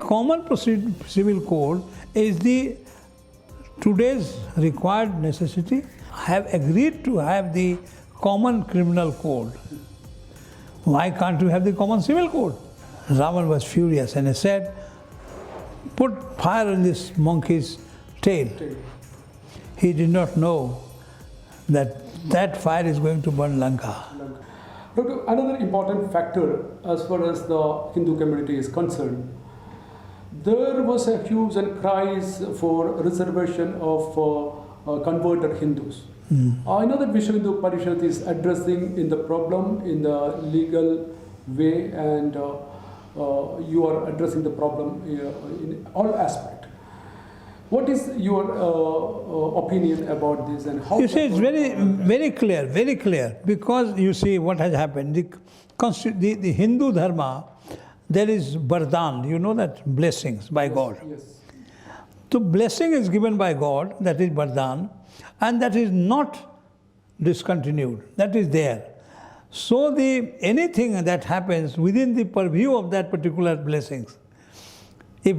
common civil code is the today's required necessity. I have agreed to have the common criminal code. Why can't you have the common civil code? Ravan was furious and he said, put fire in this monkey's tail. He did not know that that fire is going to burn Lanka. Doctor, another important factor as far as the Hindu community is concerned, there was a huge and cries for reservation of converted Hindus. I know that Vishwa Hindu Parishad is addressing in the problem in the legal way, and you are addressing the problem in all aspects. What is your opinion about this, and how? You see, it's very clear, because you see what has happened. The Hindu Dharma, there is Vardhan, you know that, blessings by God. Yes. So blessing is given by God, that is Vardhan, and that is not discontinued, that is there. So anything that happens within the purview of that particular blessings, if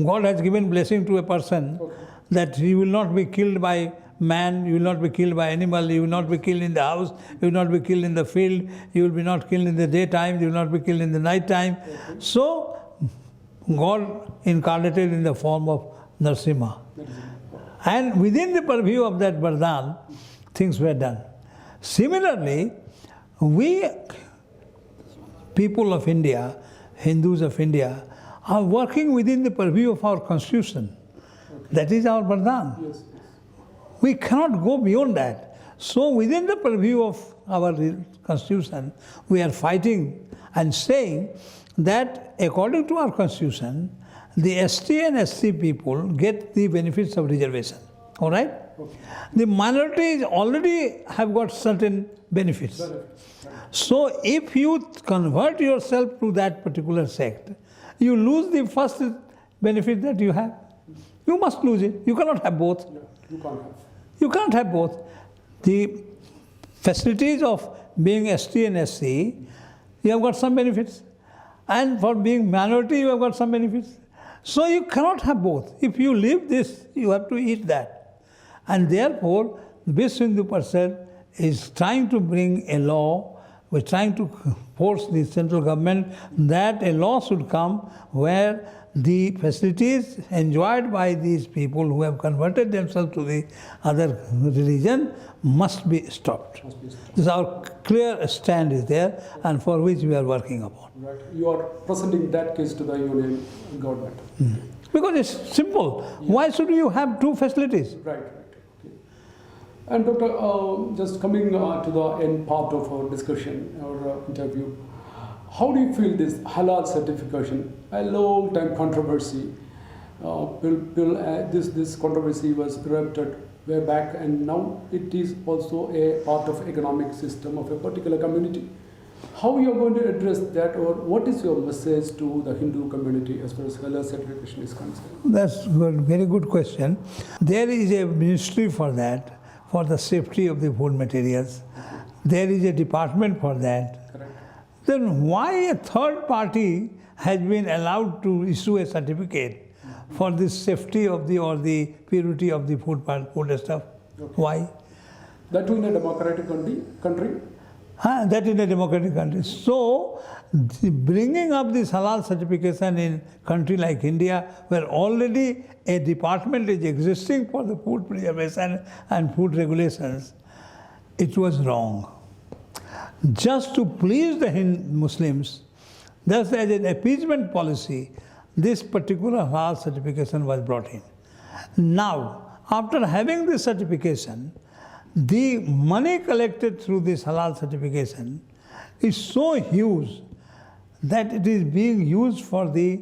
God has given blessing to a person, that he will not be killed by man, you will not be killed by animal, you will not be killed in the house, you will not be killed in the field, you will be not killed in the daytime, you will not be killed in the night time. So God incarnated in the form of Narasimha. And within the purview of that Vardhan, things were done. Similarly, we people of India, Hindus of India, are working within the purview of our constitution. That is our Vardhan. Yes. We cannot go beyond that. So within the purview of our constitution, we are fighting and saying that according to our constitution, the ST and SC people get the benefits of reservation. All right? Okay. The minorities already have got certain benefits. So if you convert yourself to that particular sect, you lose the first benefit that you have. You must lose it. You cannot have both. No, you can't have. You can't have both. The facilities of being ST and SC, you have got some benefits. And for being minority, you have got some benefits. So you cannot have both. If you leave this, you have to eat that. And therefore, Vishwa Hindu Parishad is trying to bring a law, we're trying to force the central government that a law should come where the facilities enjoyed by these people who have converted themselves to the other religion must be stopped. This is our clear stand is there, and for which we are working upon. Right. You are presenting that case to the union government. Because it's simple. Yeah. Why should you have two facilities? Right. Okay. And Doctor, just coming to the end part of our discussion, our interview, how do you feel this halal certification? A long time controversy. This controversy was erupted way back, and now it is also a part of economic system of a particular community. How you are going to address that, or what is your message to the Hindu community as far as halal certification is concerned? That's a very good question. There is a ministry for that, for the safety of the food materials. There is a department for that. Correct. Then why a third party has been allowed to issue a certificate for the safety of the or the purity of the food stuff? Okay. Why? That in a democratic country? That in a democratic country. So, bringing up this halal certification in a country like India, where already a department is existing for the food preservation and food regulations, it was wrong. Just to please the Muslims, thus as an appeasement policy, this particular halal certification was brought in. Now, after having this certification, the money collected through this halal certification is so huge that it is being used for the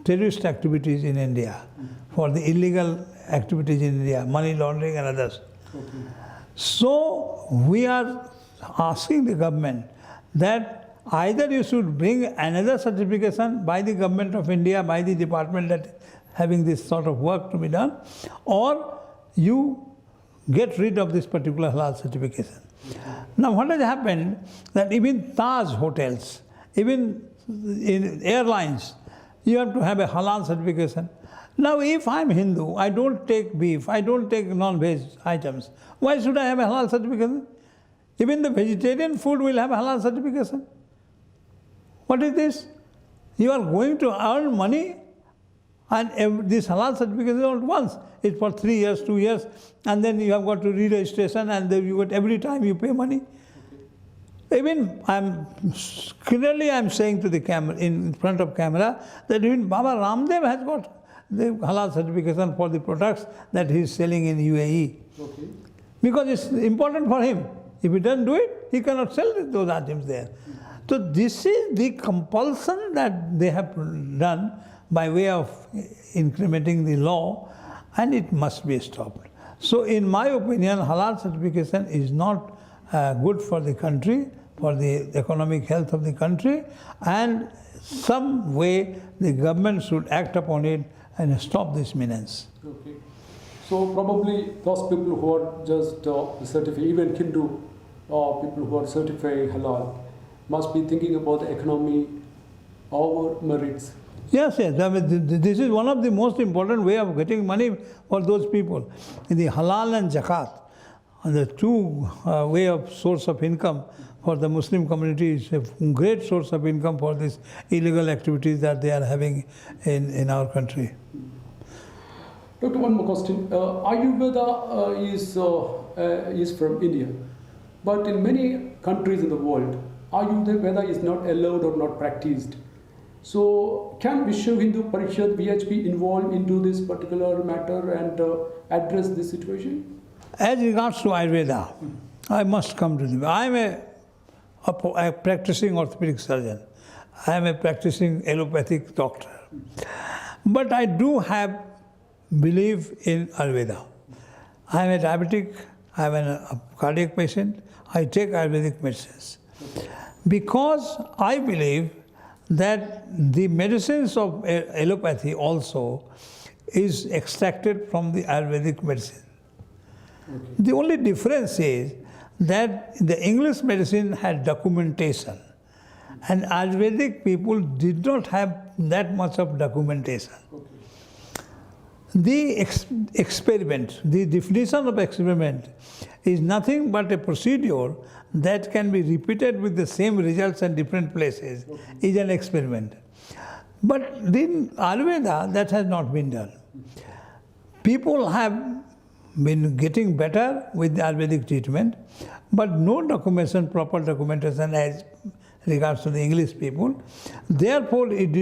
terrorist activities in India, for the illegal activities in India, money laundering and others. Okay. So we are asking the government that either you should bring another certification by the government of India, by the department that having this sort of work to be done, or you get rid of this particular halal certification. Now what has happened, that even Taj hotels, even in airlines, you have to have a halal certification. Now, if I'm Hindu, I don't take beef, I don't take non-veg items. Why should I have a halal certification? Even the vegetarian food will have a halal certification. What is this? You are going to earn money, and this halal certification is not once. It's for 3 years, 2 years, and then you have got to re-registration, and then you get every time you pay money. Even I'm saying to the camera, in front of camera, that even Baba Ramdev has got the halal certification for the products that he is selling in UAE. Okay. Because it's important for him. If he doesn't do it, he cannot sell those items there. So this is the compulsion that they have done by way of incrementing the law, and it must be stopped. So in my opinion, halal certification is not good for the country, for the economic health of the country, and some way the government should act upon it and stop this menace. Okay. So probably those people who are just certified, even Hindu people who are certified halal, must be thinking about the economy, our merits. Yes, yes. I mean, this is one of the most important way of getting money for those people. In the halal and zakat, the two way of source of income for the Muslim community is a great source of income for these illegal activities that they are having in our country. Doctor, one more question. Ayurveda is from India, but in many countries in the world, Ayurveda is not allowed or not practiced. So, can Vishwa Hindu Parishad VHP involved into this particular matter and address this situation? As regards to Ayurveda, I must come to them. I am a practicing orthopedic surgeon. I am a practicing allopathic doctor. But I do have belief in Ayurveda. I am a diabetic, I am a cardiac patient, I take Ayurvedic medicines. Because I believe that the medicines of allopathy also is extracted from the Ayurvedic medicine. Okay. The only difference is that the English medicine had documentation, and Ayurvedic people did not have that much of documentation. Okay. The experiment, the definition of experiment is nothing but a procedure that can be repeated with the same results in different places, is an experiment. But in Ayurveda, that has not been done. People have been getting better with the Ayurvedic treatment, but no documentation, proper documentation as regards to the English people. Therefore, it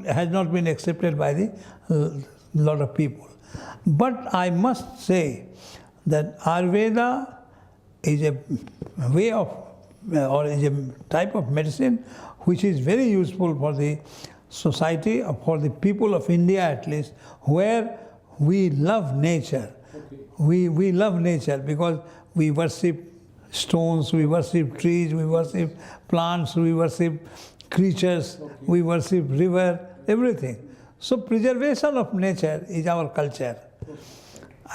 has not been accepted by the lot of people. But I must say that Ayurveda is a way of, or is a type of medicine which is very useful for the society, for the people of India at least, where we love nature. Okay. We love nature because we worship stones, we worship trees, we worship plants, we worship creatures, okay. We worship river, everything. So preservation of nature is our culture. Okay.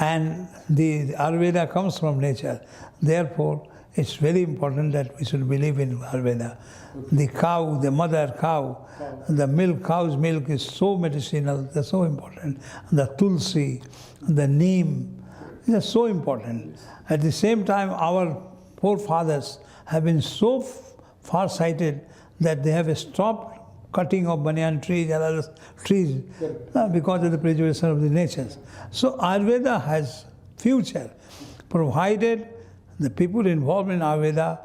And the Ayurveda comes from nature. Therefore, it's very important that we should believe in Ayurveda. Okay. The cow, the mother cow, the milk, cow's milk is so medicinal, they're so important. The tulsi, the neem, they're so important. Yes. At the same time, our forefathers have been so far-sighted that they have stopped cutting of banyan trees and other trees because of the preservation of the natures. So Ayurveda has future, provided the people involved in Ayurveda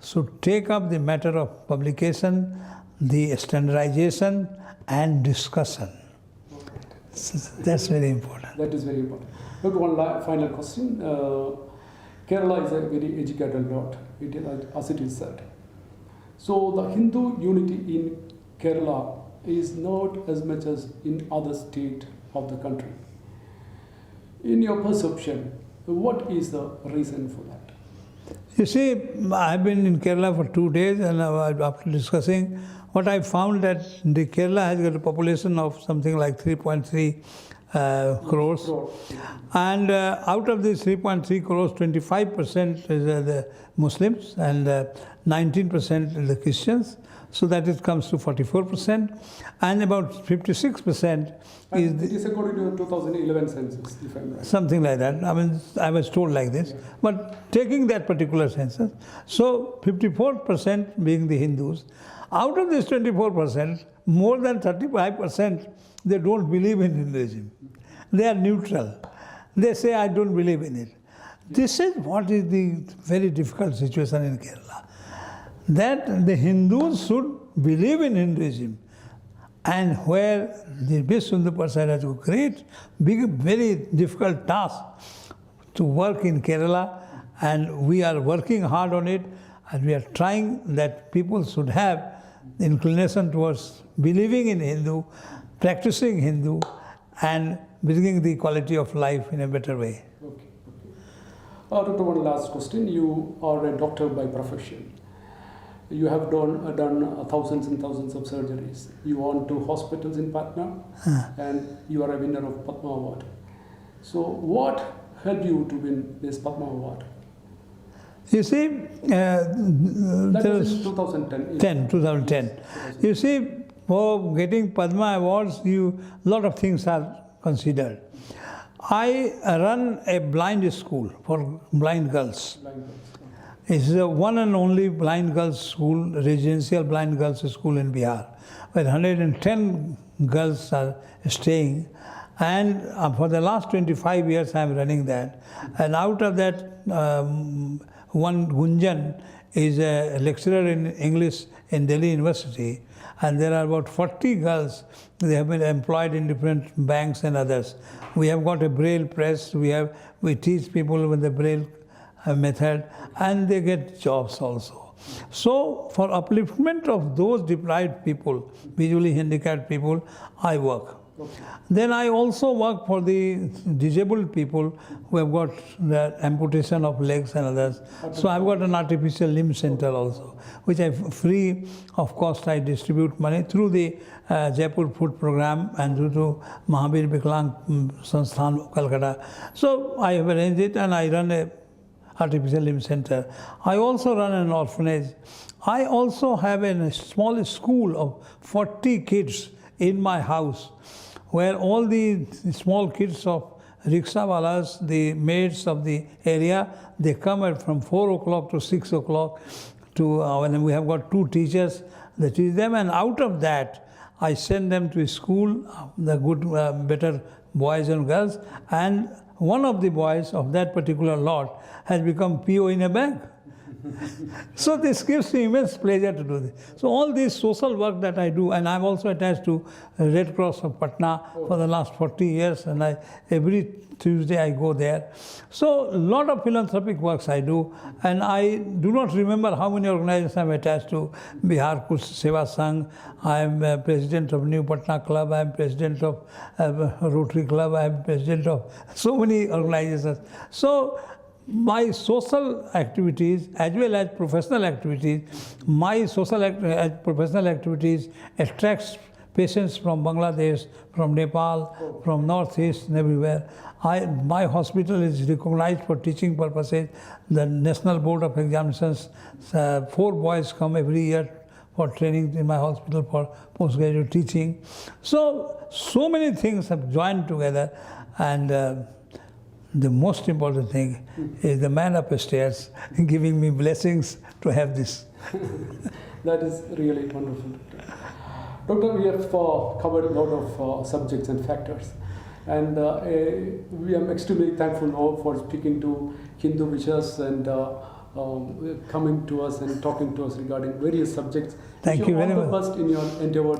should take up the matter of publication, the standardization and discussion. So that's very important. That is very important. Look, one final question. Kerala is a very educated lot, as it is said. So the Hindu unity in Kerala is not as much as in other states of the country. In your perception, what is the reason for that? You see, I've been in Kerala for 2 days, and after discussing, what I found that the Kerala has got a population of something like 3.3 crores. And out of these 3.3 crores, 25% is the Muslims and 19% is the Christians. So that it comes to 44%. And about 56% is And it is according to the 2011 census, if I'm right. something like that. I mean, I was told like this. But taking that particular census, so 54% being the Hindus, out of this 24%, more than 35%, they don't believe in Hinduism. They are neutral. They say, I don't believe in it. This is what is the very difficult situation in Kerala. That the Hindus should believe in Hinduism. And where the Vishnu Prasad has a great, big, very difficult task to work in Kerala, and we are working hard on it, and we are trying that people should have inclination towards believing in Hindu, practicing Hindu, and bringing the quality of life in a better way. Okay. Dr. One last question. You are a doctor by profession. You have done thousands and thousands of surgeries. You went to hospitals in Patna, and you are a winner of Padma Award. So what helped you to win this Padma Award? You see, That was in 2010. 2010. You see, for getting Padma Awards, a lot of things are considered. I run a blind school for blind girls. It's the one and only blind girls school, residential blind girls school in Bihar, where 110 girls are staying. And for the last 25 years, I'm running that. And out of that, one Gunjan is a lecturer in English in Delhi University. And there are about 40 girls. They have been employed in different banks and others. We have got a Braille press. We teach people with the Braille method, and they get jobs also. So for upliftment of those deprived people, visually handicapped people, I work. Okay. Then I also work for the disabled people who have got the amputation of legs and others. So I've got an artificial limb center also, which I free of cost. I distribute money through the Jaipur Food Program and through to Mahavir Viklang Sansthan, Calcutta. So I have arranged it, and I run a artificial limb center. I also run an orphanage. I also have a small school of 40 kids in my house, where all the small kids of rickshawalas, the maids of the area, they come at from 4 o'clock to 6 o'clock and we have got 2 teachers that teach them, and out of that I send them to school, the good, better boys and girls, and one of the boys of that particular lot has become PO in a bank. So this gives me immense pleasure to do this. So all this social work that I do, and I'm also attached to Red Cross of Patna for the last 40 years, and every Tuesday I go there. So a lot of philanthropic works I do, and I do not remember how many organizations I'm attached to. Bihar Kush Seva Sangh, I'm president of New Patna Club, I'm president of Rotary Club, I'm president of so many organizations. So my social activities as well as professional activities, my professional activities attracts patients from Bangladesh, from Nepal, from Northeast and everywhere. My hospital is recognized for teaching purposes. The National Board of Examinations, 4 boys come every year for training in my hospital for postgraduate teaching. So many things have joined together, and the most important thing is the man upstairs giving me blessings to have this. That is really wonderful. Doctor, we have covered a lot of subjects and factors, and we are extremely thankful now for speaking to Hindu Vishas and coming to us and talking to us regarding various subjects. Thank you very much. All the best in your endeavor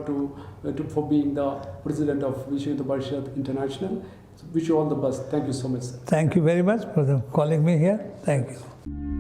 for being the president of Vishnu Parishad International. Wish you all the best. Thank you so much, sir. Thank you very much for calling me here. Thank you.